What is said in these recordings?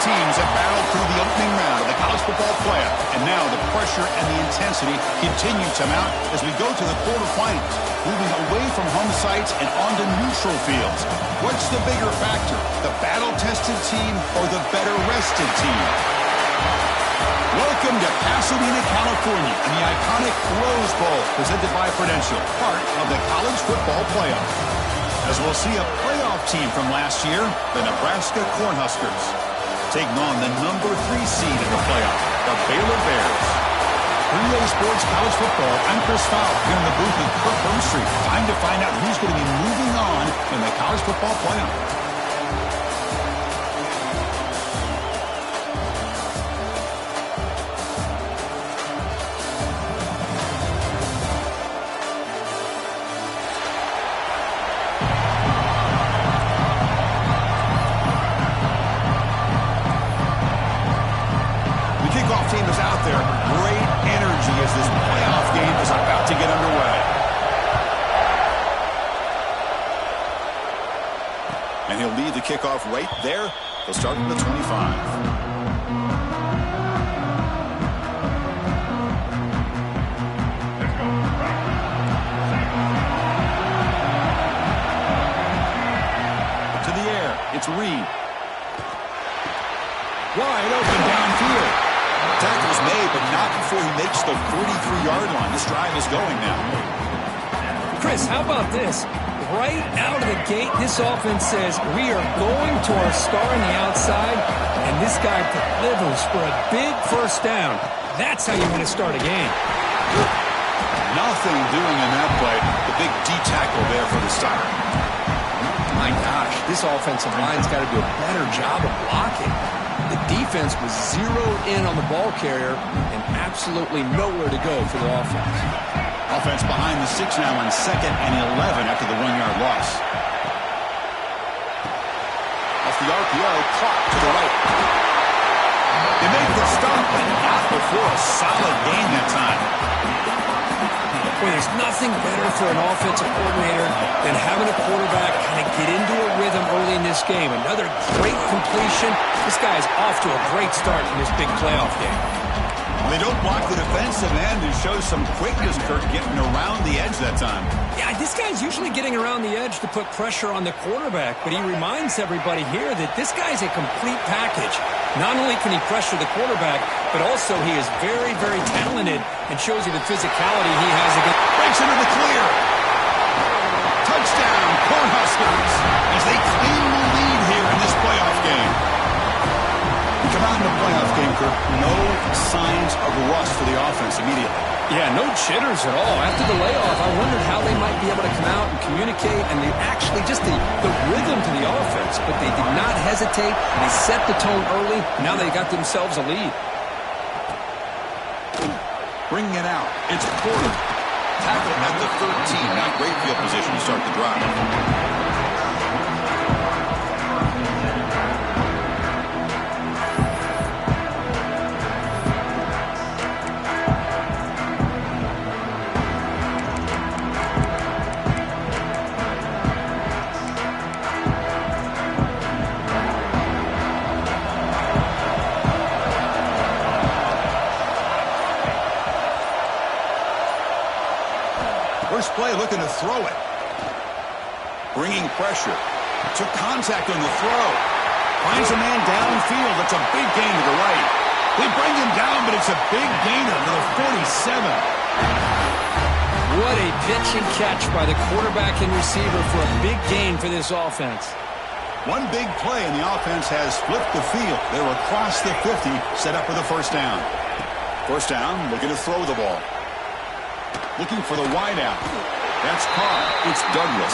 teams have battled through the opening round of the college football playoff, and now the pressure and the intensity continue to mount as we go to the quarterfinals, moving away from home sites and onto neutral fields. What's the bigger factor, the battle-tested team or the better-rested team? Welcome to Pasadena, California, and the iconic Rose Bowl, presented by Prudential, part of the college football playoff. As we'll see a playoff team from last year, the Nebraska Cornhuskers, taking on the number 3 seed in the playoff, the Baylor Bears. 3A Sports College Football, I'm Chris Fowler, here in the booth with Kirk Hermstreet. Time to find out who's going to be moving on in the college football playoff. Team is out there. Great energy as this playoff game is about to get underway. And he'll lead the kickoff right there. He'll start from the 25. To the air. It's Reed. Wide open downfield. Tackle's made, but not before he makes the 43-yard line. This drive is going now. Chris, how about this? Right out of the gate, this offense says, we are going to our star on the outside, and this guy delivers for a big first down. That's how you want to start a game. Nothing doing in that play. The big D-tackle there for the stop. My gosh, this offensive line's got to do a better job of blocking. The defense was zeroed in on the ball carrier and absolutely nowhere to go for the offense. Offense behind the 6 now on 2nd and 11 after the 1-yard loss. Off the RPO, clock to the right. They make the stop, but not before a solid gain that time. Well, there's nothing better for an offensive coordinator than having a quarterback kind of get into a rhythm early in this game. Another great completion. This guy's off to a great start in this big playoff game. They don't block the defensive end and show some quickness, Kirk, getting around the edge that time. Yeah, this guy's usually getting around the edge to put pressure on the quarterback, but he reminds everybody here that this guy's a complete package. Not only can he pressure the quarterback, but also he is very, very talented and shows you the physicality he has against. Breaks into the clear. Touchdown, Cornhuskers, as they claim the lead here in this playoff game. We come out in the playoff game, Kirk, no signs of rust for the offense immediately. Yeah, no jitters at all. After the layoff, I wondered how they might be able to come out and communicate, and they actually just the rhythm to the offense, but they did not hesitate. They set the tone early. Now they got themselves a lead. Bringing it out. It's Porter. Tackle at the 13. Not great field position to start the drive. First play looking to throw it. Bringing pressure. Took contact on the throw. Finds a man downfield. That's a big gain to the right. They bring him down, but it's a big gainer for the 47. What a pitch and catch by the quarterback and receiver for a big gain for this offense. One big play, and the offense has flipped the field. They're across the 50, set up for the first down. First down, looking to throw the ball. Looking for the wideout. That's caught. It's Douglas.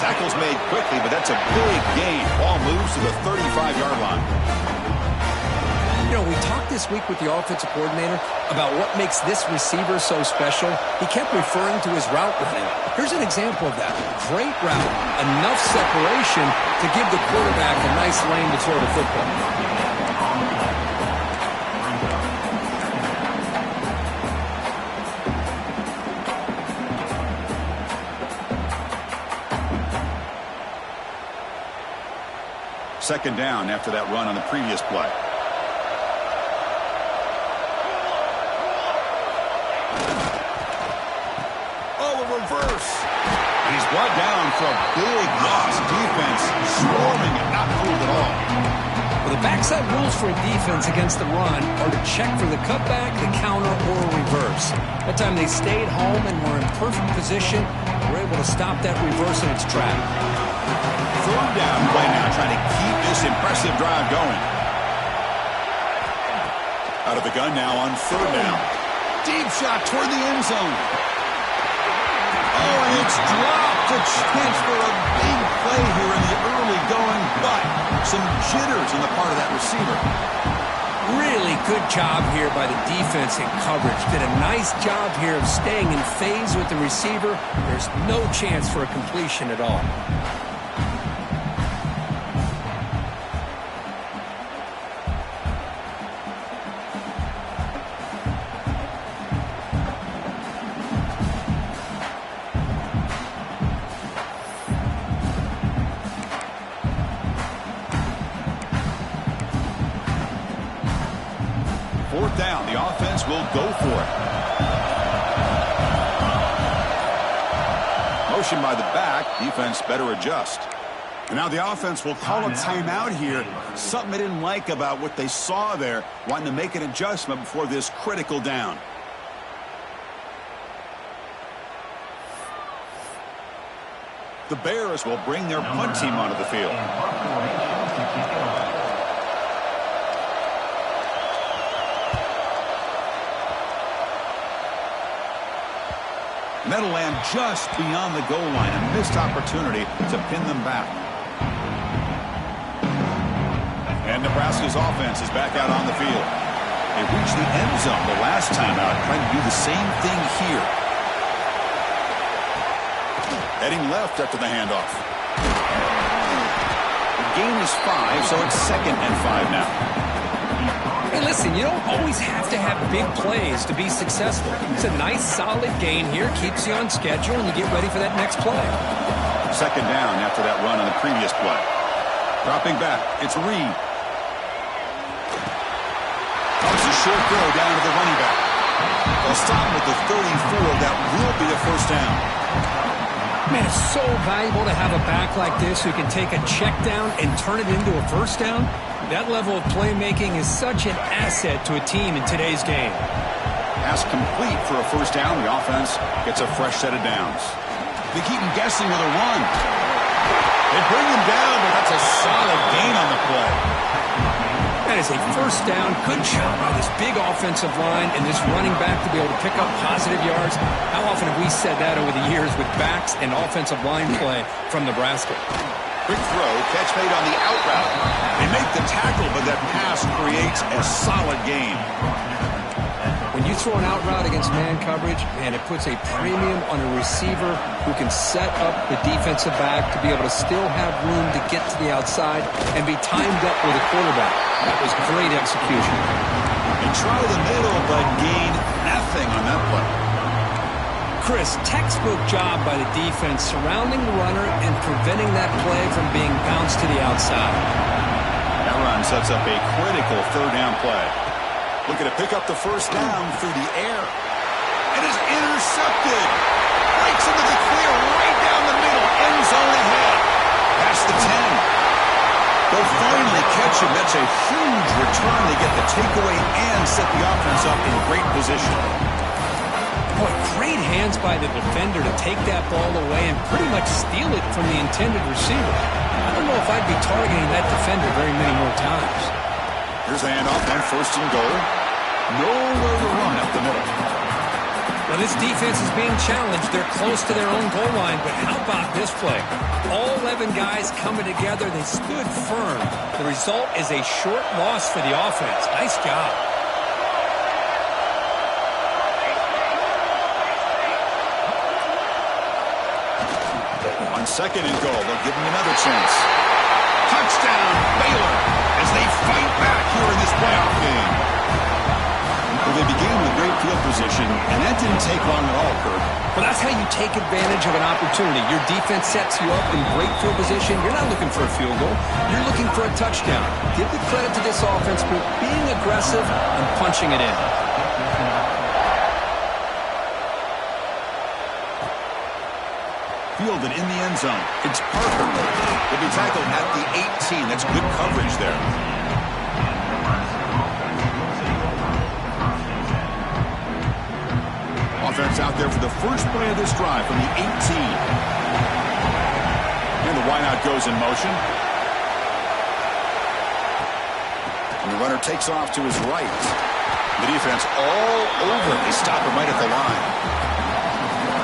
Tackle's made quickly, but that's a big gain. Ball moves to the 35-yard line. You know, we talked this week with the offensive coordinator about what makes this receiver so special. He kept referring to his route running. Here's an example of that. Great route. Enough separation to give the quarterback a nice lane to throw the football. Second down after that run on the previous play. Oh, a reverse. And he's brought down for a big loss. Defense swarming and not fooled at all. Well, the backside rules for a defense against the run are to check for the cutback, the counter, or a reverse. That time they stayed home and were in perfect position. Were able to stop that reverse in its track. Third down play now, trying to keep this impressive drive going. Out of the gun now on third down. Deep shot toward the end zone. Oh, and it's dropped. A chance for a big play here in the early going, but some jitters on the part of that receiver. Really good job here by the defense in coverage. Did a nice job here of staying in phase with the receiver. There's no chance for a completion at all. Fourth down, the offense will go for it. Motion by the back, defense better adjust. And now the offense will call a timeout here. Something they didn't like about what they saw there, wanting to make an adjustment before this critical down. The Bears will bring their punt team onto the field. That'll land just beyond the goal line. A missed opportunity to pin them back. And Nebraska's offense is back out on the field. They reached the end zone the last time out, trying to do the same thing here. Heading left after the handoff. The gain is 5, so it's 2nd and 5 now. Hey, listen, you don't always have to have big plays to be successful. It's a nice, solid gain here. Keeps you on schedule, and you get ready for that next play. Second down after that run on the previous play. Dropping back, it's Reed. Comes a short throw down to the running back. They'll stop with the 34. That will be a first down. Man, it's so valuable to have a back like this who can take a check down and turn it into a first down. That level of playmaking is such an asset to a team in today's game. Pass complete for a first down. The offense gets a fresh set of downs. They keep him guessing with a run. They bring him down, but that's a solid gain on the play. That is a first down. Good job by this big offensive line and this running back to be able to pick up positive yards. How often have we said that over the years with backs and offensive line play from Nebraska? Quick throw, catch made on the out route. They make the tackle, but that pass creates a solid gain. When you throw an out route against man coverage, man, it puts a premium on a receiver who can set up the defensive back to be able to still have room to get to the outside and be timed up with a quarterback. That was great execution. They try the middle, but gain nothing on that play. Chris, textbook job by the defense surrounding the runner and preventing that play from being bounced to the outside. That run sets up a critical third down play. Looking to pick up the first down through the air. It is intercepted. Breaks into the clear right down the middle. End zone ahead. Past the 10. They'll finally catch him. That's a huge return. They get the takeaway and set the offense up in great position. Boy, great hands by the defender to take that ball away and pretty much steal it from the intended receiver. I don't know if I'd be targeting that defender very many more times. Here's a handoff on first and goal. Nowhere to run up the middle. Well, this defense is being challenged. They're close to their own goal line, but how about this play? All 11 guys coming together. They stood firm. The result is a short loss for the offense. Nice job. On second and goal, they'll give him another chance. Touchdown, Baylor, as they fight back here in this playoff game. Well, they began with great field position, and that didn't take long at all, Kurt. Well, that's how you take advantage of an opportunity. Your defense sets you up in great field position. You're not looking for a field goal. You're looking for a touchdown. Give the credit to this offense for being aggressive and punching it in. Fielded in the end zone. It's Parker. He'll be tackled at the 18. That's good coverage there. Offense out there for the first play of this drive from the 18. And the wideout goes in motion. And the runner takes off to his right. The defense all over. They stop him right at the line.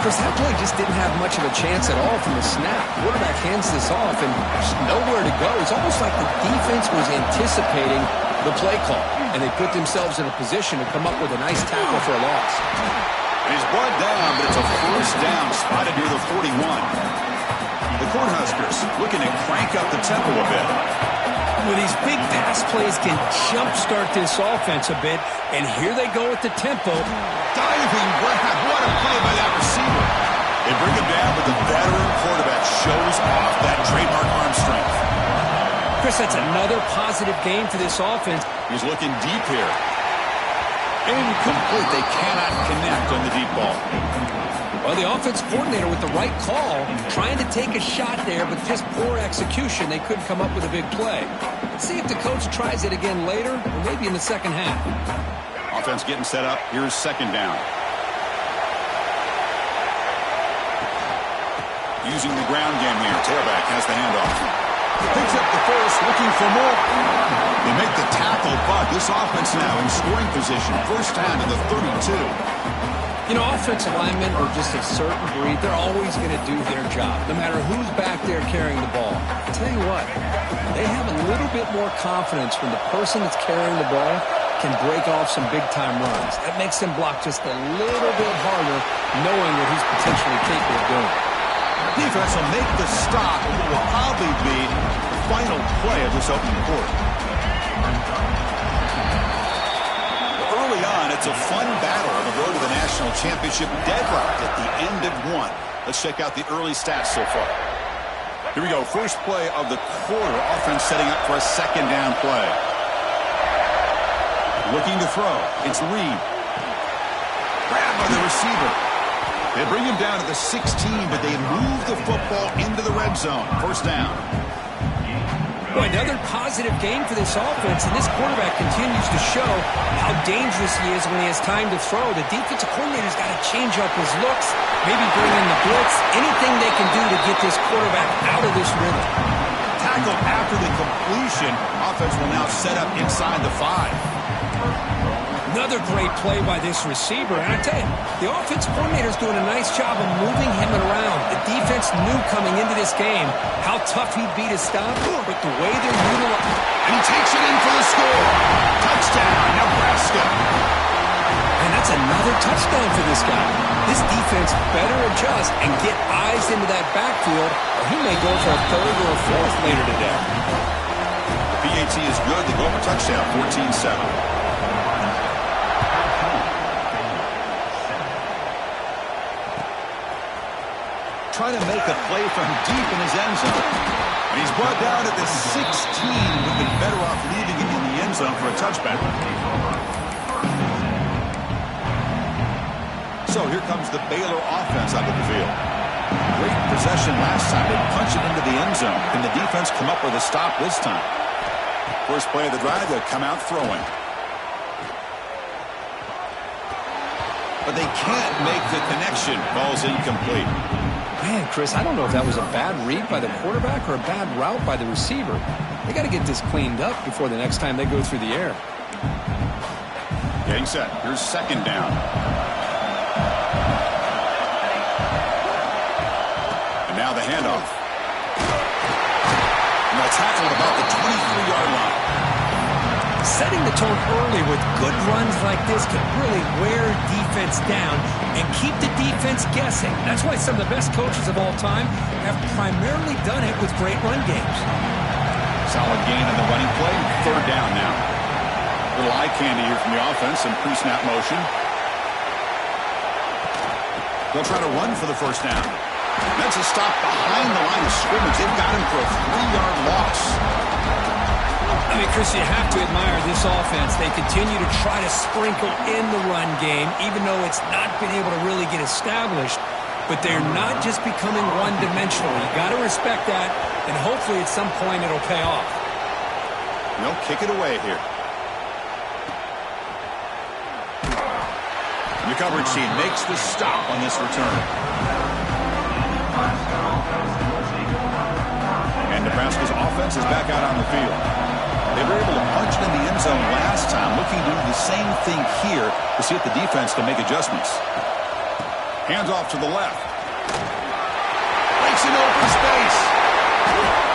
Chris, that play just didn't have much of a chance at all from the snap. Quarterback hands this off, and there's nowhere to go. It's almost like the defense was anticipating the play call, and they put themselves in a position to come up with a nice tackle for a loss. And he's brought down, but it's a first down spotted near the 41. The Cornhuskers looking to crank up the tempo a bit. Well, these big pass plays can jumpstart this offense a bit, and here they go with the tempo. Diving grab. What a play by that receiver. They bring him down, but the veteran quarterback shows off that trademark arm strength. Chris, that's another positive game for this offense. He's looking deep here. Incomplete. They cannot connect on the deep ball. Well, the offense coordinator with the right call, trying to take a shot there, but just poor execution. They couldn't come up with a big play. Let's see if the coach tries it again later, or maybe in the second half. Offense getting set up. Here's second down. Using the ground game here. Tailback has the handoff. Picks up the first, looking for more. They make the tackle, but this offense now in scoring position. First down to the 32. You know, offensive linemen are just a certain breed. They're always going to do their job, no matter who's back there carrying the ball. I tell you what, they have a little bit more confidence when the person that's carrying the ball can break off some big-time runs. That makes them block just a little bit harder, knowing what he's potentially capable of doing. Defense will make the stop, and it will probably be the final play of this opening quarter. Early on, it's a fun battle on the road to the national championship, deadlocked at the end of one. Let's check out the early stats so far. Here we go. First play of the quarter. Offense setting up for a second down play. Looking to throw. It's Reed. Grabbed by the receiver. They bring him down to the 16, but they move the football into the red zone. First down. Boy, another positive game for this offense, and this quarterback continues to show how dangerous he is when he has time to throw. The defensive coordinator's got to change up his looks, maybe bring in the blitz, anything they can do to get this quarterback out of this rhythm. Tackle after the completion. Offense will now set up inside the 5. Another great play by this receiver. And I tell you, the offensive coordinator's doing a nice job of moving him around. The defense knew coming into this game how tough he'd be to stop, but the way they're utilizing. And he takes it in for the score. Touchdown, Nebraska. And that's another touchdown for this guy. This defense better adjust and get eyes into that backfield, or he may go for a third or a fourth later today. The PAT is good. They go for touchdown, 14-7. Trying to make a play from deep in his end zone. And he's brought down at the 16. Would have been better off leaving it in the end zone for a touchback. So here comes the Baylor offense out of the field. Great possession last time. They punch it into the end zone. Can the defense come up with a stop this time? First play of the drive, they'll come out throwing. But they can't make the connection. Ball's incomplete. Man, Chris, I don't know if that was a bad read by the quarterback or a bad route by the receiver. They got to get this cleaned up before the next time they go through the air. Getting set. Here's second down. And now the handoff. And they'll tackle at about the 23-yard line. Setting the tone early with good runs like this can really wear defense down and keep the defense guessing. That's why some of the best coaches of all time have primarily done it with great run games. Solid gain on the running play. Third down now. Little eye candy here from the offense. Some pre-snap motion. They'll try to run for the first down. That's a stop behind the line of scrimmage. They've got him for a 3-yard loss. I mean, Chris, you have to admire this offense. They continue to try to sprinkle in the run game, even though it's not been able to really get established. But they're not just becoming one-dimensional. You got to respect that, and hopefully at some point it'll pay off. They'll kick it away here. The coverage team makes the stop on this return. And Nebraska's offense is back out on the field. They were able to punch it in the end zone last time, looking to do the same thing here to see if the defense can make adjustments. Hands off to the left. Breaks in open space.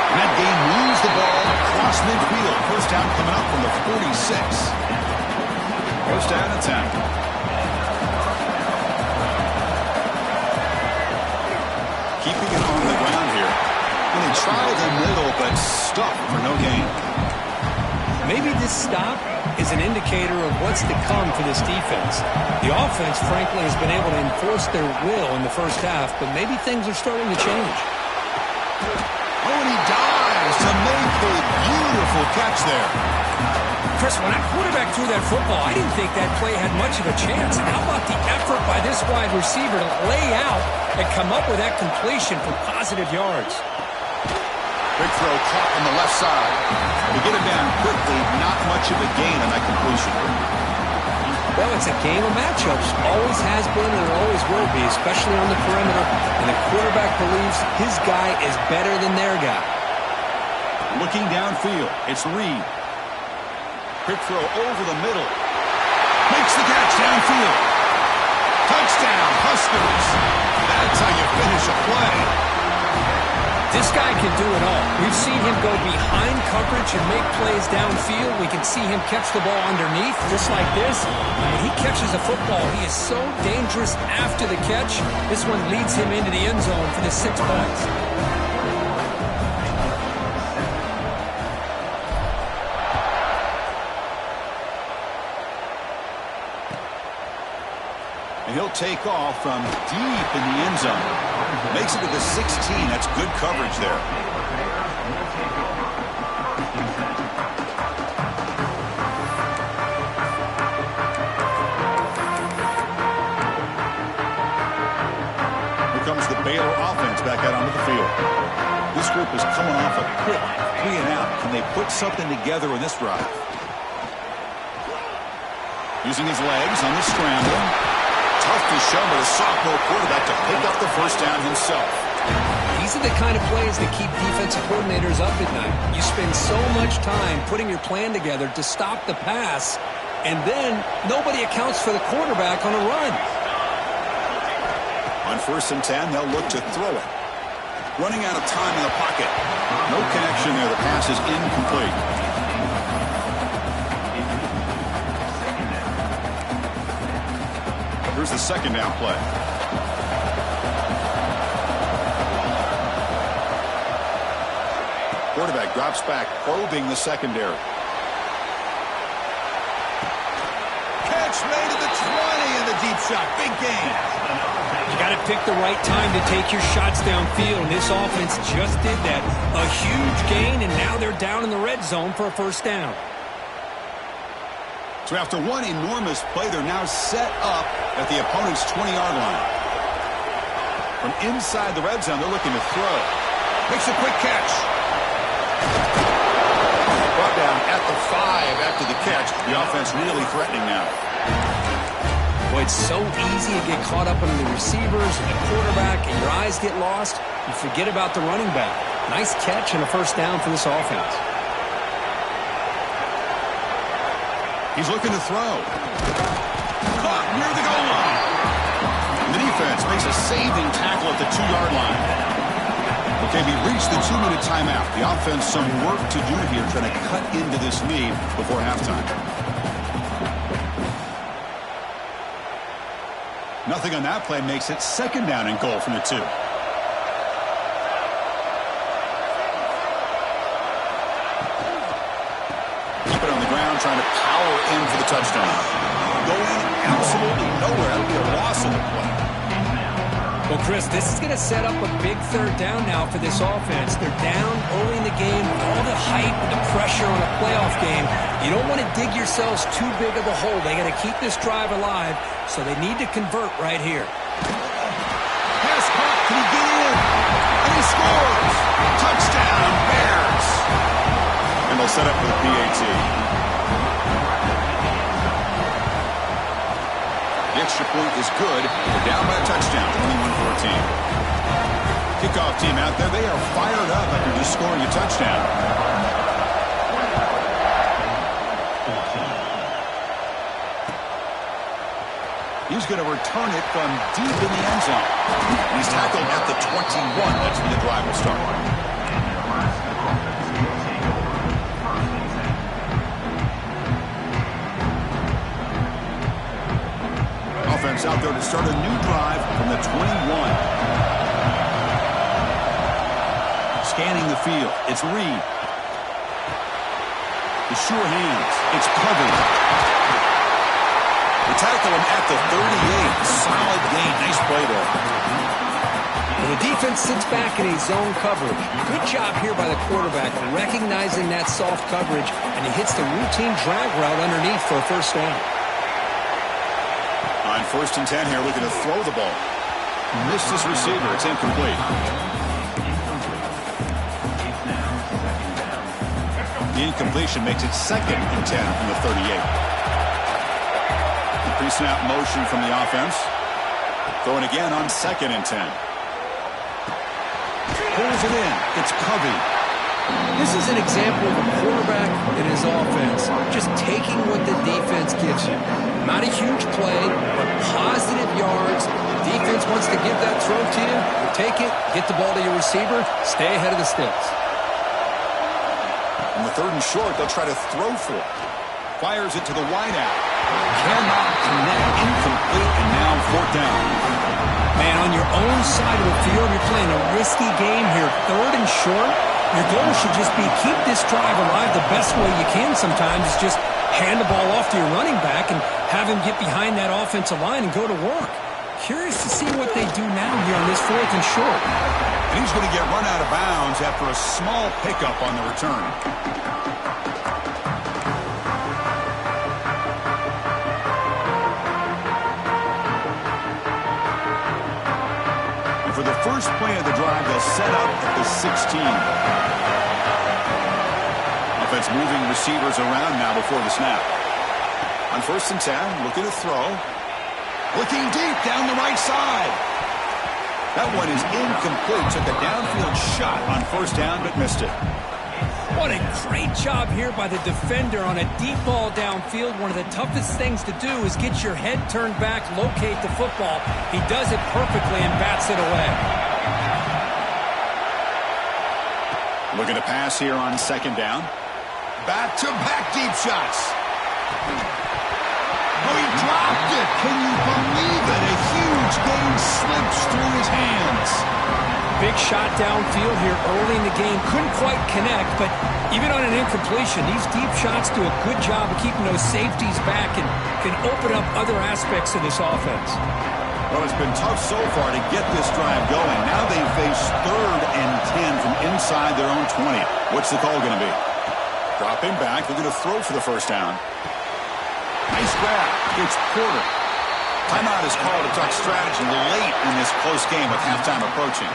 And that game moves the ball across midfield. First down coming up from the 46. First down and 10. Keeping it on the ground here. And they try the middle, but stuck for no gain. Maybe this stop is an indicator of what's to come for this defense. The offense, frankly, has been able to enforce their will in the first half, but maybe things are starting to change. Oh, and he dives to make the beautiful catch there. Chris, when that quarterback threw that football, I didn't think that play had much of a chance. How about the effort by this wide receiver to lay out and come up with that completion for positive yards? Big throw caught on the left side. To get it down quickly, not much of a gain on that completion. Well, it's a game of matchups. Always has been and always will be, especially on the perimeter. And the quarterback believes his guy is better than their guy. Looking downfield, it's Reed. Quick throw over the middle. Makes the catch downfield. Touchdown, Huskers. That's how you finish a play. This guy can do it all. We've seen him go behind coverage and make plays downfield. We can see him catch the ball underneath, just like this. When he catches a football, he is so dangerous after the catch. This one leads him into the end zone for the 6 points. And he'll take off from deep in the end zone. Makes it to the 16. That's good coverage there. Here comes the Baylor offense back out onto the field. This group is coming off a quick 3 and out. Can they put something together in this drive? Using his legs on the scramble. Tough to show, but a sophomore quarterback to pick up the first down himself. These are the kind of plays that keep defensive coordinators up at night. You spend so much time putting your plan together to stop the pass, and then nobody accounts for the quarterback on a run. On 1st and 10, they'll look to throw it. Running out of time in the pocket. No connection there. The pass is incomplete. Here's the second down play. Quarterback drops back, probing the secondary. Catch made at the 20 in the deep shot. Big gain. You got to pick the right time to take your shots downfield, and this offense just did that. A huge gain, and now they're down in the red zone for a first down. So after one enormous play, they're now set up at the opponent's 20-yard line. From inside the red zone, they're looking to throw. Makes a quick catch. Brought down at the 5 after the catch. The offense really threatening now. Boy, it's so easy to get caught up under the receivers and the quarterback, and your eyes get lost. You forget about the running back. Nice catch and a first down for this offense. He's looking to throw. Caught near the goal line. The defense makes a saving tackle at the 2-yard line. Okay, we reached the 2-minute timeout. The offense some work to do here, trying to cut into this lead before halftime. Nothing on that play makes it 2nd down and goal from the 2. Trying to power in for the touchdown. Going absolutely nowhere. That'll be a loss of the play. Well, Chris, this is going to set up a big third down now for this offense. They're down early in the game with all the hype and the pressure on a playoff game. You don't want to dig yourselves too big of a hole. They got to keep this drive alive, so they need to convert right here. Pass caught. Can he get in? And he scores. Touchdown, Bears. And they'll set up for the PAT. The extra point is good. They're down by a touchdown, 21-14. Kickoff team out there, they are fired up after just scoring a touchdown. He's going to return it from deep in the end zone. He's tackled at the 21. That's when the drive will start. Offense out there to start a new drive from the 21. Scanning the field. It's Reed. The sure hands. It's covered. They tackle him at the 38. Solid gain. Nice play there. Well, the defense sits back in a zone coverage. Good job here by the quarterback recognizing that soft coverage, and he hits the routine drag route underneath for a first down. On 1st and 10 here, looking to throw the ball. Missed his receiver. It's incomplete. The incompletion makes it 2nd and 10 from the 38. The pre-snap motion from the offense. Throwing again on 2nd and 10. Pulls it in. It's Covey. This is an example of a quarterback and his offense just taking what the defense gives you. Not a huge play, but positive yards. The defense wants to give that throw to you. You take it, get the ball to your receiver, stay ahead of the sticks. On the 3rd and short, they'll try to throw for it. Fires it to the wideout. Cannot connect. Incomplete, and now 4th down. Man, on your own side of the field, you're playing a risky game here. 3rd and short. Your goal should just be keep this drive alive the best way you can sometimes. Is just hand the ball off to your running back and have him get behind that offensive line and go to work. Curious to see what they do now here on this 4th and short. And he's going to get run out of bounds after a small pickup on the return. For the first play of the drive, they'll set up at the 16. Offense moving receivers around now before the snap. On 1st and 10, looking to throw. Looking deep down the right side. That one is incomplete. Took a downfield shot on 1st down, but missed it. What a great job here by the defender on a deep ball downfield. One of the toughest things to do is get your head turned back, locate the football. He does it perfectly and bats it away. Looking to pass here on 2nd down. Back-to-back deep shots. Oh, he dropped it. Can you believe it? A huge gain slips through his hands. Big shot downfield here early in the game. Couldn't quite connect, but even on an incompletion, these deep shots do a good job of keeping those safeties back and can open up other aspects of this offense. Well, it's been tough so far to get this drive going. Now they face 3rd and 10 from inside their own 20. What's the call going to be? Dropping back. They're going to throw for the 1st down. Nice grab. It's Porter. Timeout is called to talk strategy late in this close game with halftime approaching.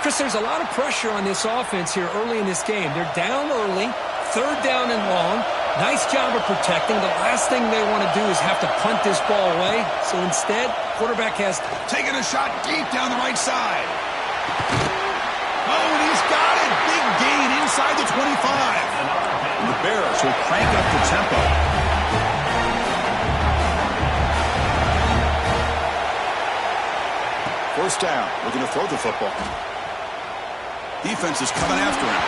Chris, there's a lot of pressure on this offense here early in this game. They're down early, 3rd down and long. Nice job of protecting. The last thing they want to do is have to punt this ball away. So instead, quarterback has taken a shot deep down the right side. Oh, and he's got it. Big gain inside the 25. And the Bears will crank up the tempo. First down, looking to throw the football. Defense is coming after him.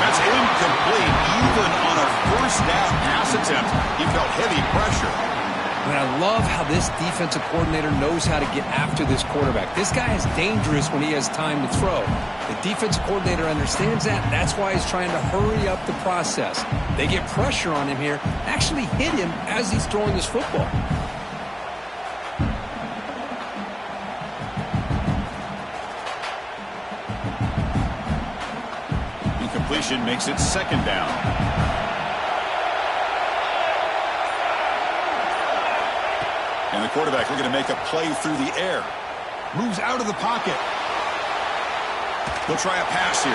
That's incomplete. Even on a 1st down pass attempt, he felt heavy pressure. And I love how this defensive coordinator knows how to get after this quarterback. This guy is dangerous when he has time to throw. The defensive coordinator understands that. That's why he's trying to hurry up the process. They get pressure on him here, actually hit him as he's throwing this football. Completion makes it second down. And the quarterback looking to make a play through the air. Moves out of the pocket. He'll try a pass here.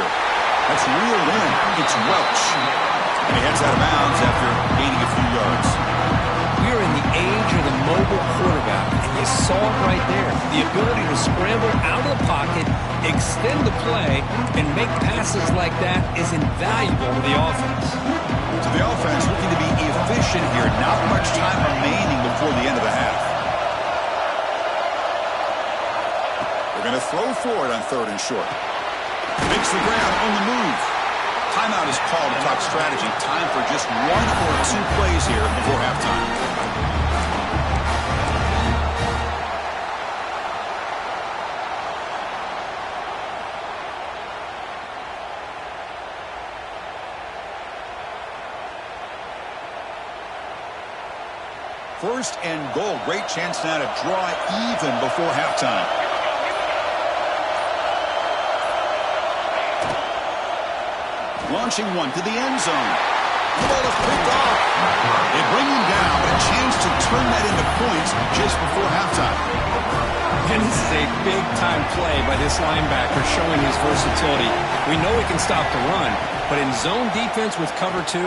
That's reeled in. It's Welch. And he heads out of bounds after gaining a few yards. We're in the age of the mobile quarterback, and you saw it right there. The ability to scramble out of the pocket, extend the play, and make passes like that is invaluable to the offense. So the offense looking to be efficient here. Not much time remaining before the end of the half. They're going to throw for it on 3rd and short. Makes the ground on the move. Timeout is called to talk strategy. Time for just 1 or 2 plays here before halftime. First and goal. Great chance now to draw even before halftime. Launching one to the end zone. The ball is picked off. They bring him down, but a chance to turn that into points just before halftime. And this is a big-time play by this linebacker showing his versatility. We know he can stop the run, but in zone defense with cover 2,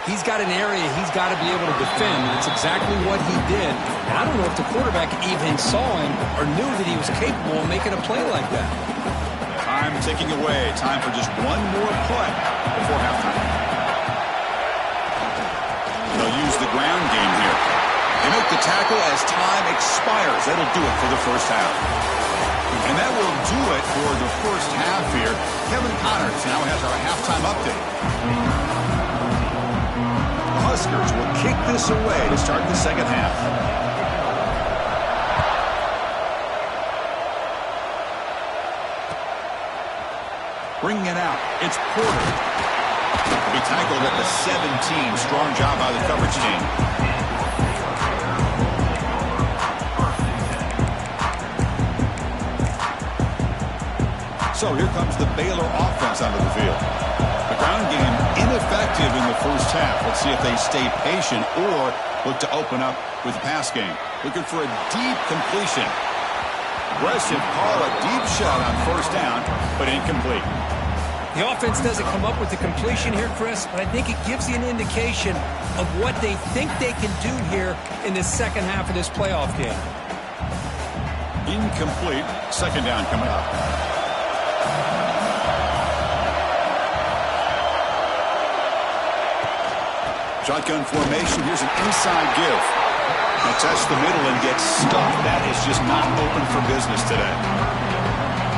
he's got an area he's got to be able to defend. That's exactly what he did. And I don't know if the quarterback even saw him or knew that he was capable of making a play like that. Time ticking away. Time for just 1 more play before halftime. They'll use the ground game here. They make the tackle as time expires. That'll do it for the first half. And that will do it for the first half here. Kevin Connors now has our halftime update. The Huskers will kick this away to start the second half. Bringing it out, it's Porter. He tackled at the 17. Strong job by the coverage team. So here comes the Baylor offense onto the field. The ground game ineffective in the first half. Let's see if they stay patient or look to open up with the pass game. Looking for a deep completion. Aggressive call, a deep shot on first down, but incomplete. The offense doesn't come up with the completion here, Chris, but I think it gives you an indication of what they think they can do here in the second half of this playoff game. Incomplete. Second down coming up. Shotgun formation. Here's an inside give. Now test the middle and gets stuffed. That is just not open for business today.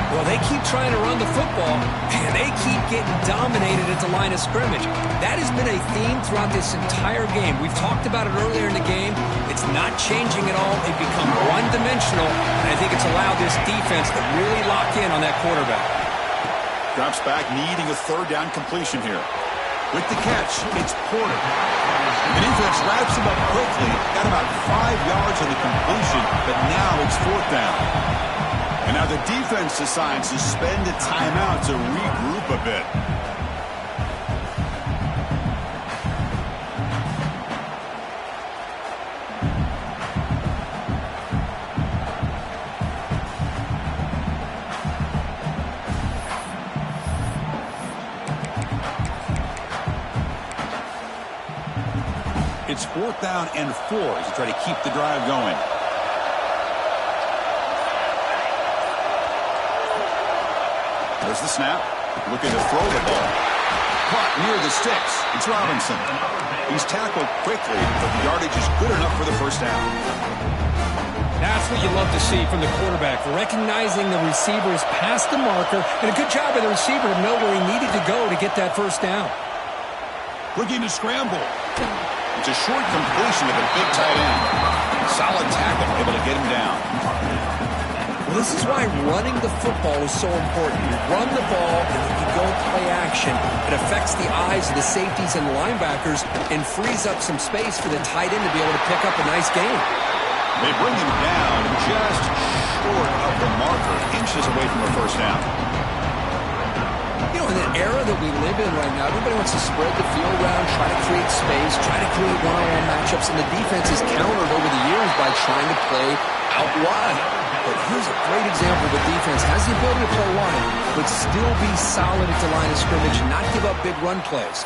Well, they keep trying to run the football, and they keep getting dominated at the line of scrimmage. That has been a theme throughout this entire game. We've talked about it earlier in the game. It's not changing at all. They've become one-dimensional, and I think it's allowed this defense to really lock in on that quarterback. Drops back, needing a 3rd down completion here. With the catch, it's Porter. The defense wraps him up quickly. Got about 5 yards on the completion, but now it's 4th down. And now the defense decides to spend a timeout to regroup a bit. It's 4th down and 4 as you try to keep the drive going. There's the snap. Looking to throw the ball. Caught near the sticks. It's Robinson. He's tackled quickly, but the yardage is good enough for the first down. That's what you love to see from the quarterback, recognizing the receivers past the marker, and a good job by the receiver to know where he needed to go to get that first down. Looking to scramble. It's a short completion of a big tight end. Solid tackle, able to get him down. Well, this is why running the football is so important. You run the ball, and then you go play action. It affects the eyes of the safeties and the linebackers and frees up some space for the tight end to be able to pick up a nice gain. They bring him down just short of the marker, inches away from a first down. You know, In the era that we live in right now, everybody wants to spread the field around, try to create space, try to create one-on-one matchups, and the defense is countered over the years by trying to play out wide. But here's a great example of a defense has the ability to play wide, but still be solid at the line of scrimmage and not give up big run plays.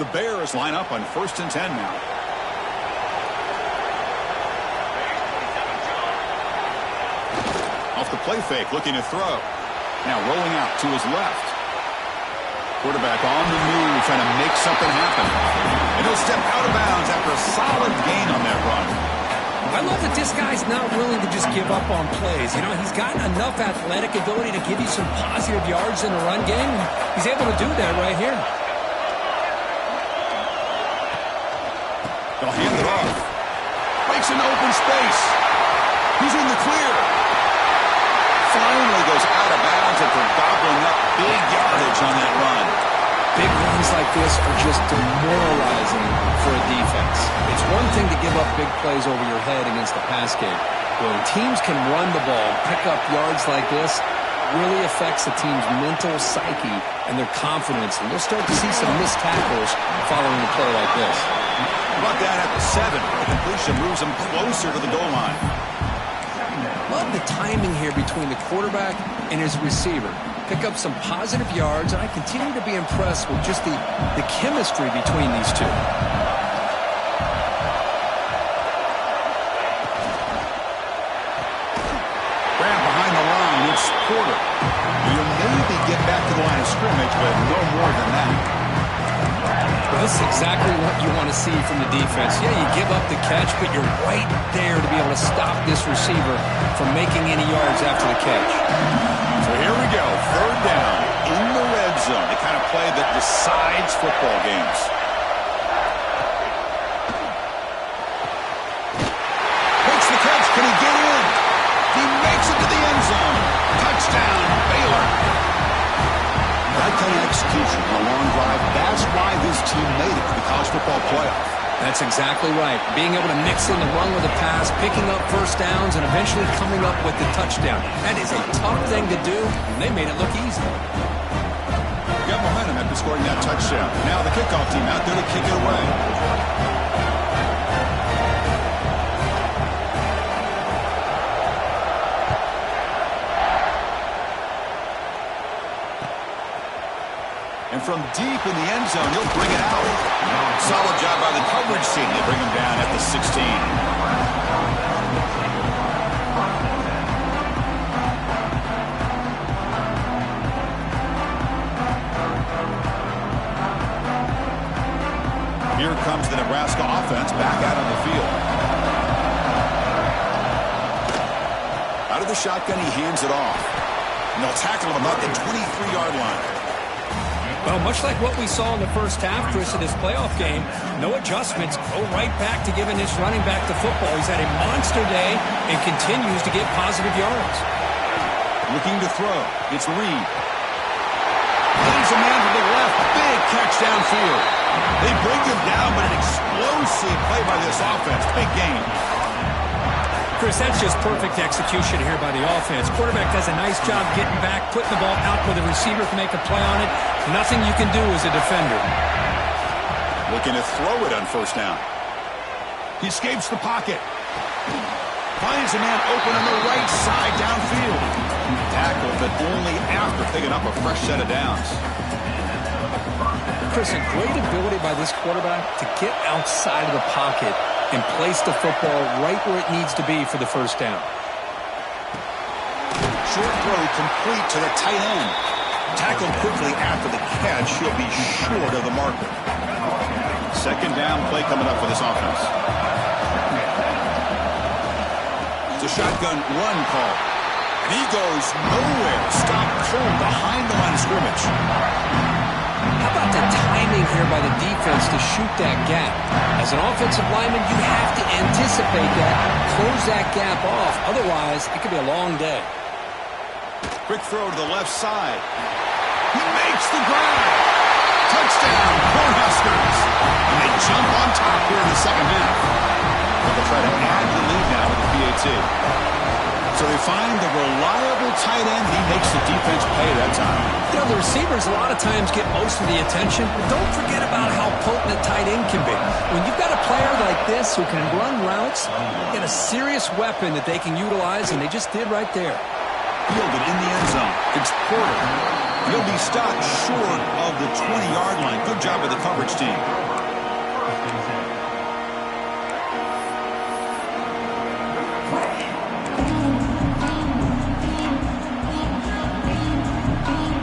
The Bears line up on 1st and 10 now. Off the play fake, looking to throw. Now rolling out to his left. Quarterback on the move, trying to make something happen. And he'll step out of bounds after a solid gain on that run. I love that this guy's not willing to just give up on plays. You know, he's got enough athletic ability to give you some positive yards in the run game. He's able to do that right here. They'll hand it off. Breaks into open space. He's in the clear. Finally goes out of bounds after gobbling up big yardage on that run. Big runs like this are just demoralizing for a defense. It's one thing to give up big plays over your head against the pass game. When teams can run the ball and pick up yards like this, really affects the team's mental psyche and their confidence. And you'll start to see some missed tackles following a play like this. Brought down at the 7. The completion moves him closer to the goal line. Love the timing here between the quarterback and his receiver. Pick up some positive yards, and I continue to be impressed with just the chemistry between these two. Grab behind the line. It's Porter. You'll maybe get back to the line of scrimmage, but no more than that. Well, this is exactly what you want to see from the defense. Yeah, you give up the catch, but you're right there to be able to stop this receiver from making any yards after the catch. So here we go, 3rd down in the red zone, the kind of play that decides football games. Makes the catch. Can he get in? He makes it to the end zone. Touchdown, Baylor. That kind of execution on a long drive, that's why this team made it to the college football playoff. That's exactly right. Being able to mix in the run with the pass, picking up first downs, and eventually coming up with the touchdown. That is a tough thing to do, and they made it look easy. Got momentum after scoring that touchdown. Now the kickoff team out there to kick it away. And from deep in the end zone, he'll bring it out. Solid job by the coverage team. They bring him down at the 16. Here comes the Nebraska offense back out on the field. Out of the shotgun, he hands it off. And they'll tackle him about the 23-yard line. Well, much like what we saw in the first half, Chris, of this playoff game, no adjustments, go right back to giving his running back the football. He's had a monster day and continues to get positive yards. Looking to throw. It's Reed. Leads a man to the left. Big catch downfield. They bring him down, but an explosive play by this offense. Big game. Chris, that's just perfect execution here by the offense. Quarterback does a nice job getting back, putting the ball out where the receiver can make a play on it. Nothing you can do as a defender. Looking to throw it on 1st down. He escapes the pocket. Finds a man open on the right side downfield. Tackled, but only after picking up a fresh set of downs. Chris, a great ability by this quarterback to get outside of the pocket and place the football right where it needs to be for the 1st down. Short throw complete to the tight end. Tackled quickly after the catch. He'll be short of the marker. 2nd down play coming up for this offense. It's a shotgun run call. And he goes nowhere. Stopped cold behind the line of scrimmage. How about the timing here by the defense to shoot that gap? As an offensive lineman, you have to anticipate that, close that gap off. Otherwise, it could be a long day. Quick throw to the left side. He makes the grab. Touchdown, Cornhuskers. And they jump on top here in the second half. They'll try to add the lead now with the PAT. So they find the reliable tight end. He makes the defense pay that time. You know, the receivers a lot of times get most of the attention, but don't forget about how potent a tight end can be. When you've got a player like this who can run routes, you get a serious weapon that they can utilize, and they just did right there. Fielded in the end zone. It's Porter. He'll be stopped short of the 20-yard line. Good job of the coverage team.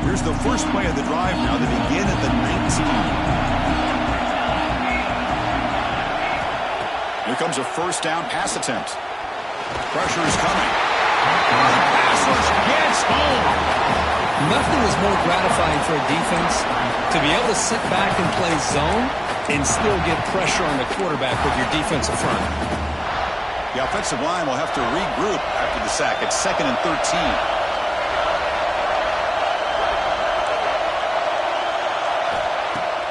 Here's the first play of the drive now. They begin at the 19. Here comes a first down pass attempt. Pressure is coming. Pass rush gets home. Nothing is more gratifying for a defense to be able to sit back and play zone and still get pressure on the quarterback with your defensive front. The offensive line will have to regroup after the sack. It's 2nd and 13.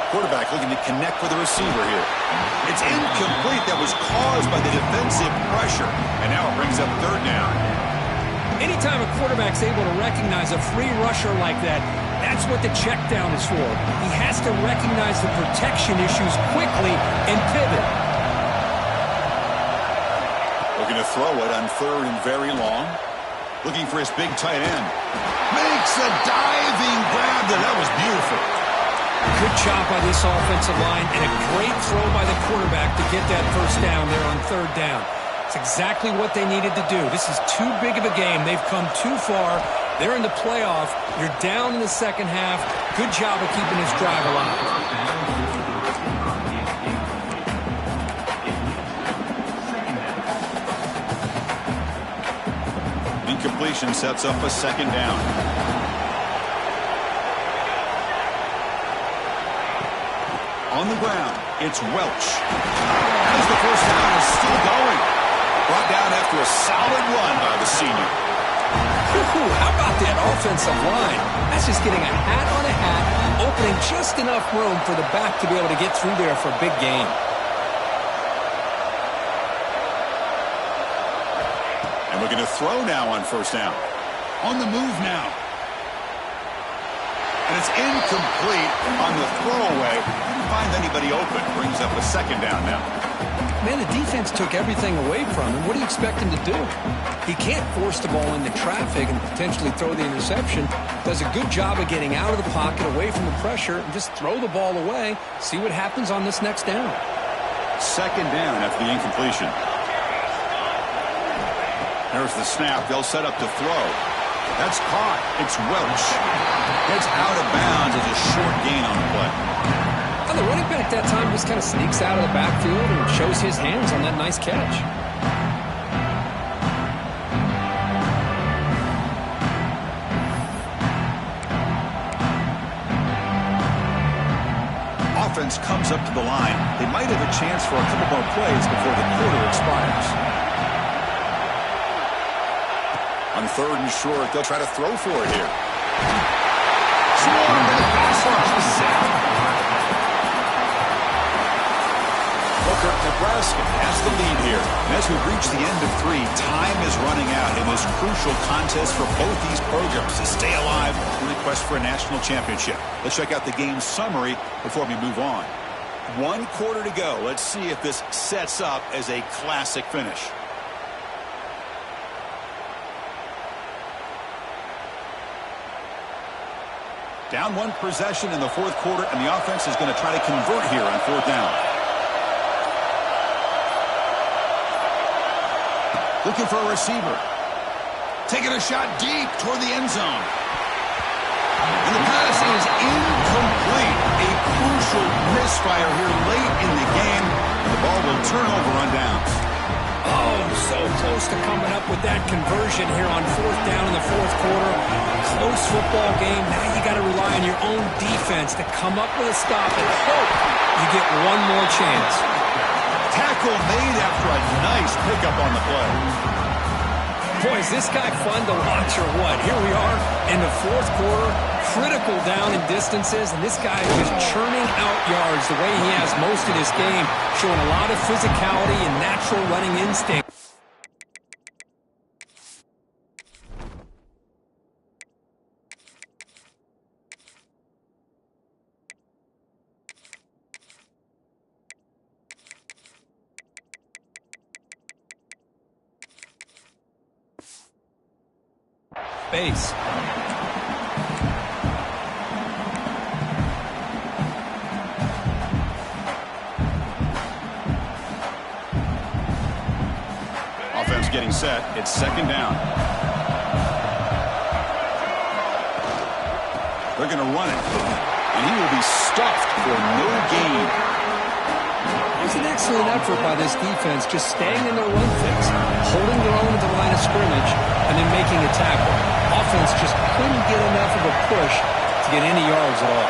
Quarterback looking to connect with the receiver here. It's incomplete. That was caused by the defensive pressure. And now it brings up 3rd down. Anytime a quarterback's able to recognize a free rusher like that, that's what the check down is for. He has to recognize the protection issues quickly and pivot. Looking to throw it on 3rd and very long. Looking for his big tight end. Makes a diving grab there. That was beautiful. Good job by this offensive line and a great throw by the quarterback to get that first down there on 3rd down. It's exactly what they needed to do. This is too big of a game. They've come too far. They're in the playoff. You're down in the second half. Good job of keeping this drive alive. Incompletion sets up a 2nd down. On the ground, it's Welch. As the first down is still going. Brought down after a solid run by the senior. How about that offensive line? That's just getting a hat on a hat, opening just enough room for the back to be able to get through there for a big gain. And looking to throw now on 1st down. On the move now. And it's incomplete on the throwaway. Didn't find anybody open. Brings up a 2nd down now. Man, the defense took everything away from him. What do you expect him to do? He can't force the ball into traffic and potentially throw the interception. Does a good job of getting out of the pocket, away from the pressure, and just throw the ball away. See what happens on this next down. 2nd down after the incompletion. There's the snap. They'll set up to throw. That's caught. It's Welch. It's out of bounds as a short gain on the play. Well, the running back that time just kind of sneaks out of the backfield and shows his hands on that nice catch. Offense comes up to the line. They might have a chance for a couple more plays before the quarter expires. On 3rd and short, they'll try to throw for it here. Swarmed and pass rush sack. Booker, Nebraska has the lead here. And as we reach the end of 3, time is running out in this crucial contest for both these programs to stay alive in the quest for a national championship. Let's check out the game summary before we move on. 1 quarter to go. Let's see if this sets up as a classic finish. Down 1 possession in the 4th quarter, and the offense is going to try to convert here on 4th down. Looking for a receiver. Taking a shot deep toward the end zone. And the pass is incomplete. A crucial misfire here late in the game. And the ball will turn over on downs. Oh, so close to coming up with that conversion here on 4th down in the 4th quarter. Close football game. Now you got to rely on your own defense to come up with a stop and hope you get one more chance. Tackle made after a nice pickup on the play. Boy, is this guy fun to watch or what? Here we are in the 4th quarter, critical down in distances, and this guy is just churning out yards the way he has most of this game, showing a lot of physicality and natural running instinct. Base. Offense getting set. It's second down. They're going to run it. And he will be stuffed for no gain. It's an excellent effort by this defense, just staying in their run fix, holding their own at the line of scrimmage, and then making a tackle. Offense just couldn't get enough of a push to get any yards at all.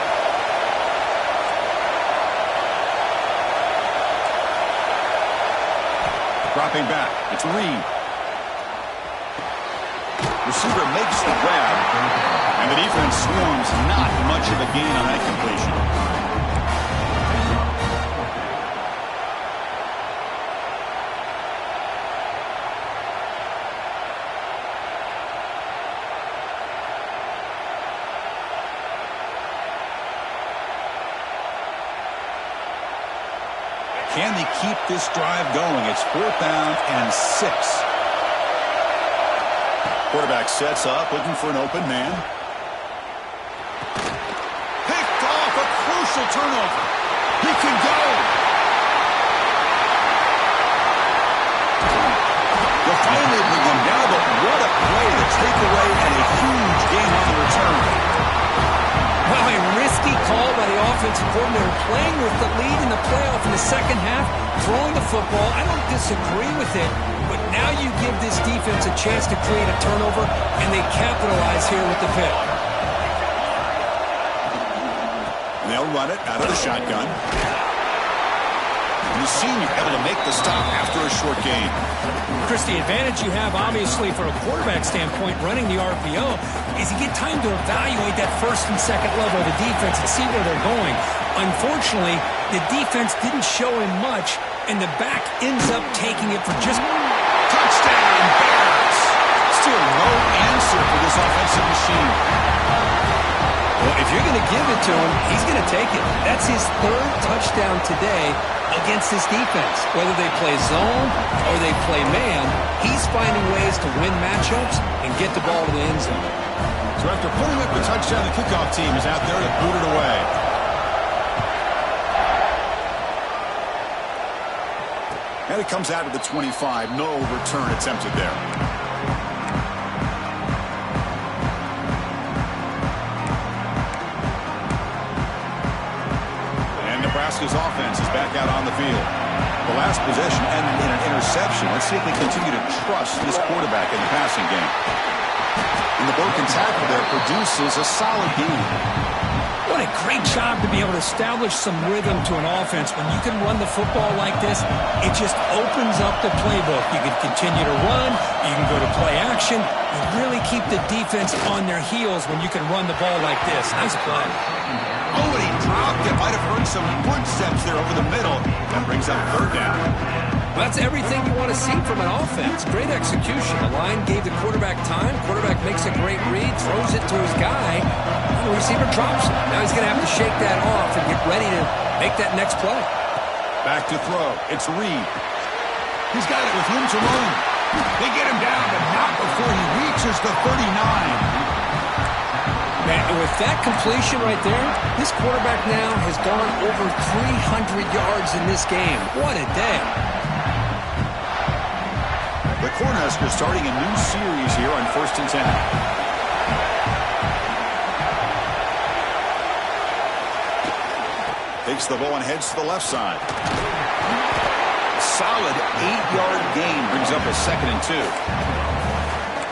Dropping back. It's Reed. Receiver makes the grab, and the defense swarms. Not much of a gain on that completion. Can they keep this drive going? It's 4th down and 6. Quarterback sets up, looking for an open man. Picked off, a crucial turnover. He can go. They'll finally bring him down, but what a play to take away and a huge gain on the return. Well, a risky call by the offensive coordinator, playing with the lead in the playoff in the second half, throwing the football. I don't disagree with it, but now you give this defense a chance to create a turnover, and they capitalize here with the pick. And they'll run it out of the shotgun. And the senior able to make the stop after a short gain. Chris, the advantage you have, obviously, from a quarterback standpoint, running the RPO, is you get time to evaluate that first and second level of the defense and see where they're going. Unfortunately, the defense didn't show him much, and the back ends up taking it for just touchdown, Bears. Still no answer for this offensive machine. Well, if you're going to give it to him, he's going to take it. That's his 3rd touchdown today against this defense. Whether they play zone or they play man, he's finding ways to win matchups and get the ball to the end zone. So after putting up the touchdown, the kickoff team is out there to boot it away. And it comes out to the 25. No return attempted there. And Nebraska's offense is back out on the field. The last possession ended in an interception. Let's see if they continue to trust this quarterback in the passing game. And the broken tackle there produces a solid game. What a great job to be able to establish some rhythm to an offense. When you can run the football like this, it just opens up the playbook. You can continue to run. You can go to play action. You really keep the defense on their heels when you can run the ball like this. Nice play. Oh, and he dropped it. Might have heard some footsteps there over the middle. That brings up 3rd down. Well, that's everything you want to see from an offense. Great execution. The line gave the quarterback time. Quarterback makes a great read, throws it to his guy. The receiver drops it. Now he's going to have to shake that off and get ready to make that next play. Back to throw. It's Reed. He's got it with room to run. They get him down, but not before he reaches the 39. And with that completion right there, this quarterback now has gone over 300 yards in this game. What a day. The Cornhuskers starting a new series here on 1st and 10. Takes the ball and heads to the left side. Solid 8-yard gain brings up a 2nd and 2.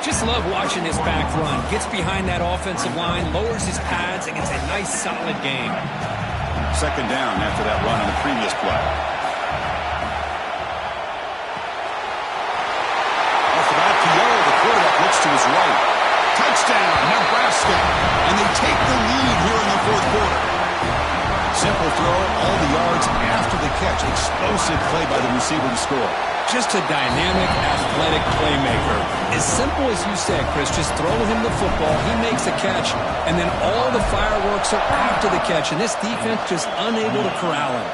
Just love watching this back run. Gets behind that offensive line, lowers his pads, and gets a nice solid gain. 2nd down after that run on the previous play. Off the back to Yo, the quarterback looks to his right. Touchdown, Nebraska. And they take the catch. Explosive play by the receiver to score. Just a dynamic, athletic playmaker. As simple as you said, Chris, just throw him the football, he makes a catch, and then all the fireworks are after the catch, and this defense just unable to corral him.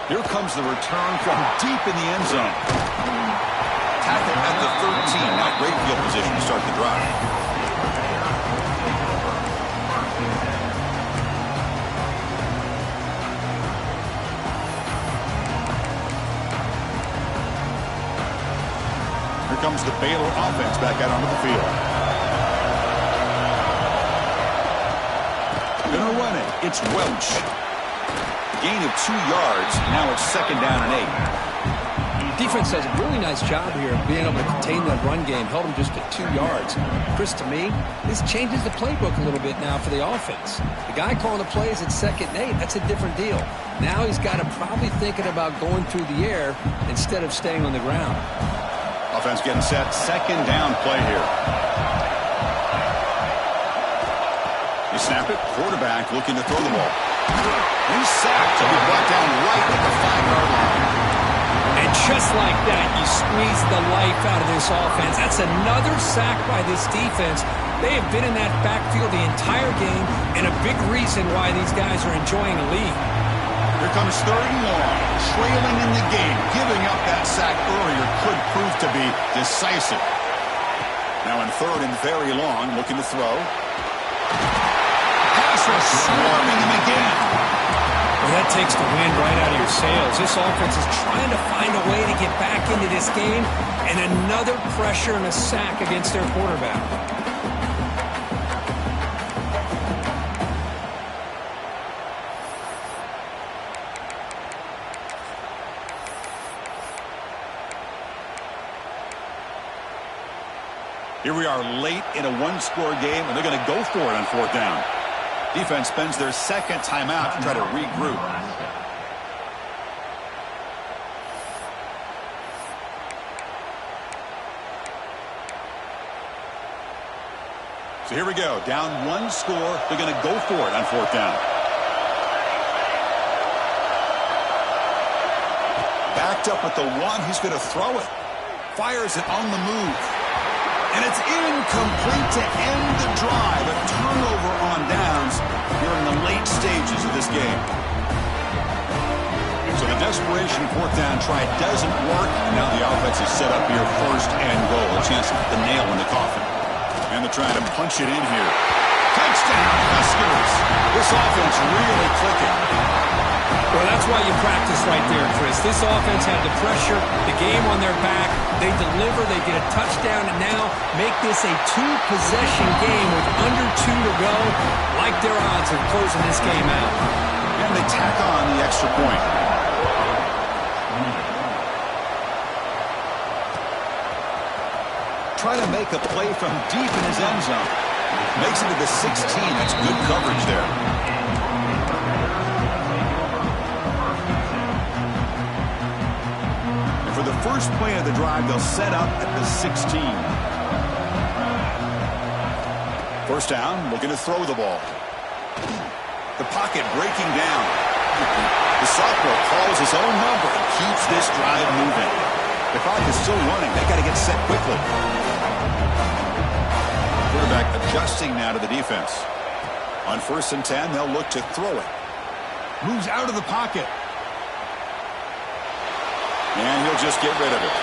Here comes the return from deep in the end zone. Tackle at the 13. Now great field position to start the drive. Here comes the Baylor offense back out onto the field. Gonna run it. It's Welch. Gain of 2 yards. Now it's 2nd down and 8. Defense does a really nice job here of being able to contain that run game. Held him just at 2 yards. Chris, to me, this changes the playbook a little bit now for the offense. The guy calling the plays at 2nd and 8, that's a different deal. Now he's got to probably thinking about going through the air instead of staying on the ground. Offense getting set. 2nd down play here. They snap it. Quarterback looking to throw the ball. He's sacked. He'll be brought down right at the 5-yard line. And just like that, you squeeze the life out of this offense. That's another sack by this defense. They have been in that backfield the entire game, and a big reason why these guys are enjoying a lead. Here comes 3rd and long. Trailing in the game. Giving up that sack earlier could prove to be decisive. Now in 3rd and very long, looking to throw. Passer swarming him again. Well, that takes the wind right out of your sails. This offense is trying to find a way to get back into this game, and another pressure and a sack against their quarterback. Here we are late in a 1-score game, and they're going to go for it on 4th down. Defense spends their 2nd timeout to try to regroup. So here we go. Down 1 score. They're going to go for it on 4th down. Backed up at the 1. He's going to throw it. Fires it on the move. And it's incomplete to end the drive. A turnover on downs here in the late stages of this game. So the desperation 4th down try doesn't work. And now the offense is set up here 1st and goal. A chance to put the nail in the coffin. And they're trying to punch it in here. Touchdown, Huskers. This offense really clicking. Well, that's why you practice right there, Chris. This offense had the pressure, the game on their back. They deliver, they get a touchdown, and now make this a 2-possession game with under 2 to go. Like their odds of closing this game out. And they tack on the extra point. Trying to make a play from deep in his end zone. Makes it to the 16. That's good coverage there. For the first play of the drive, they'll set up at the 16. 1st down, looking to throw the ball. The pocket breaking down. The sophomore calls his own number and keeps this drive moving. The clock is still running. They got to get set quickly. Quarterback adjusting now to the defense. On 1st and 10, they'll look to throw it. Moves out of the pocket. And he'll just get rid of it.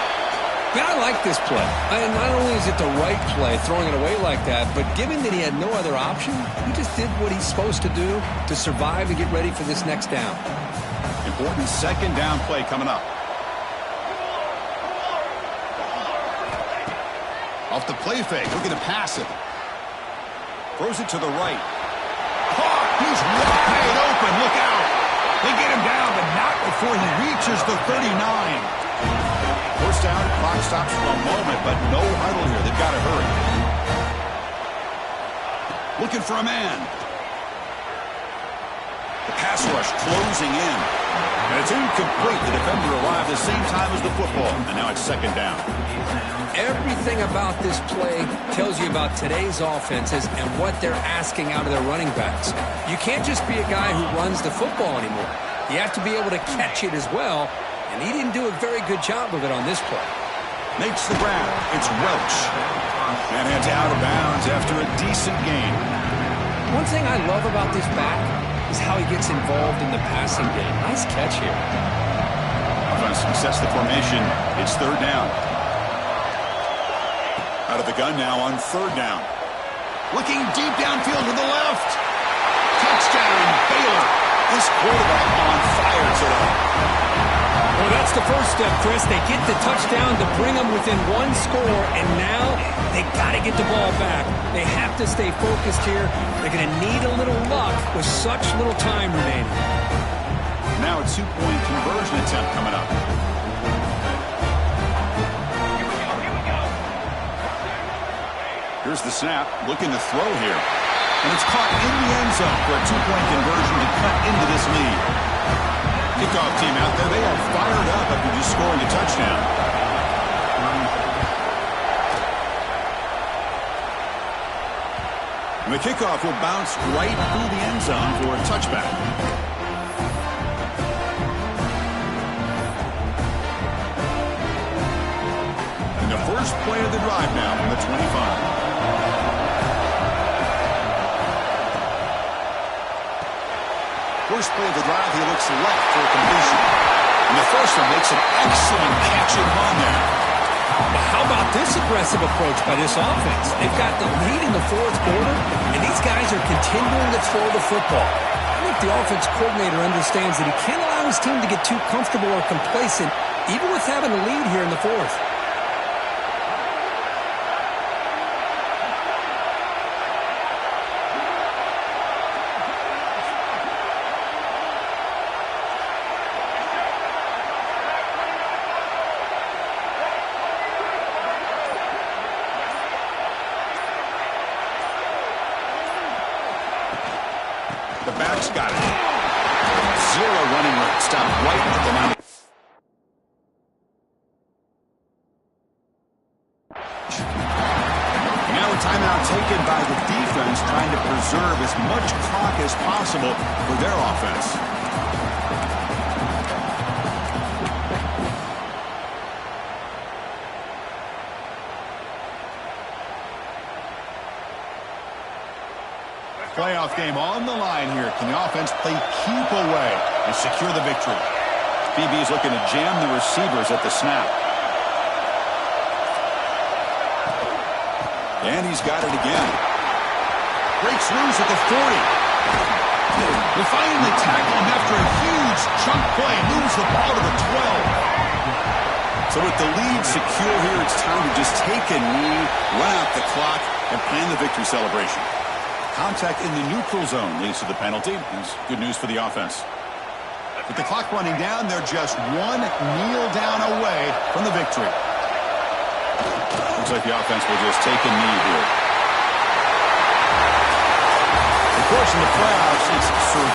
Yeah, I like this play. And not only is it the right play, throwing it away like that, but given that he had no other option, he just did what he's supposed to do to survive and get ready for this next down. Important 2nd down play coming up. Off the play fake, looking to pass it. Throws it to the right. Caught! He's wide open, look out! They get him down, but not before he reaches the 39. 1st down, clock stops for a moment, but no huddle here. They've got to hurry. Looking for a man. The pass rush closing in. And it's incomplete. The defender arrived at the same time as the football, and now it's 2nd down. Everything about this play tells you about today's offenses and what they're asking out of their running backs. You can't just be a guy who runs the football anymore. You have to be able to catch it as well, and he didn't do a very good job of it on this play. Makes the grab. It's Welch. And heads out of bounds after a decent gain. One thing I love about this back is how he gets involved in the passing game. Nice catch here. Offense sets the formation. It's third down. Out of the gun now on third down. Looking deep downfield to the left. Touchdown, Baylor. This quarterback on fire today. Well, that's the first step, Chris. They get the touchdown to bring them within one score, and now they got to get the ball back. They have to stay focused here. They're going to need a little luck with such little time remaining. Now a two-point conversion attempt coming up. Here's the snap, looking to throw here. And it's caught in the end zone for a two-point conversion to cut into this lead. Kickoff team out there, they are fired up after just scoring a touchdown. And the kickoff will bounce right through the end zone for a touchback. And the first play of the drive now from the 25. First play of the drive, he looks left for a completion. And the first one makes an excellent catch and run there. Now, how about this aggressive approach by this offense? They've got the lead in the fourth quarter, and these guys are continuing to throw the football. I think the offense coordinator understands that he can't allow his team to get too comfortable or complacent, even with having a lead here in the fourth. The back's got it. Zero running rate. Stopped right at the line. Now a timeout taken by the defense, trying to preserve as much clock as possible for their offense. Playoff game on the line here. Can the offense play keep away and secure the victory? BB is looking to jam the receivers at the snap. And he's got it again. Breaks loose at the 40. They finally tackle him after a huge chunk play. Moves the ball to the 12. So with the lead secure here, it's time to just take a knee, run out the clock, and plan the victory celebration. Contact in the neutral zone leads to the penalty. That's good news for the offense. With the clock running down, they're just one kneel down away from the victory. Looks like the offense will just take a knee here. Of course, in the playoffs, it's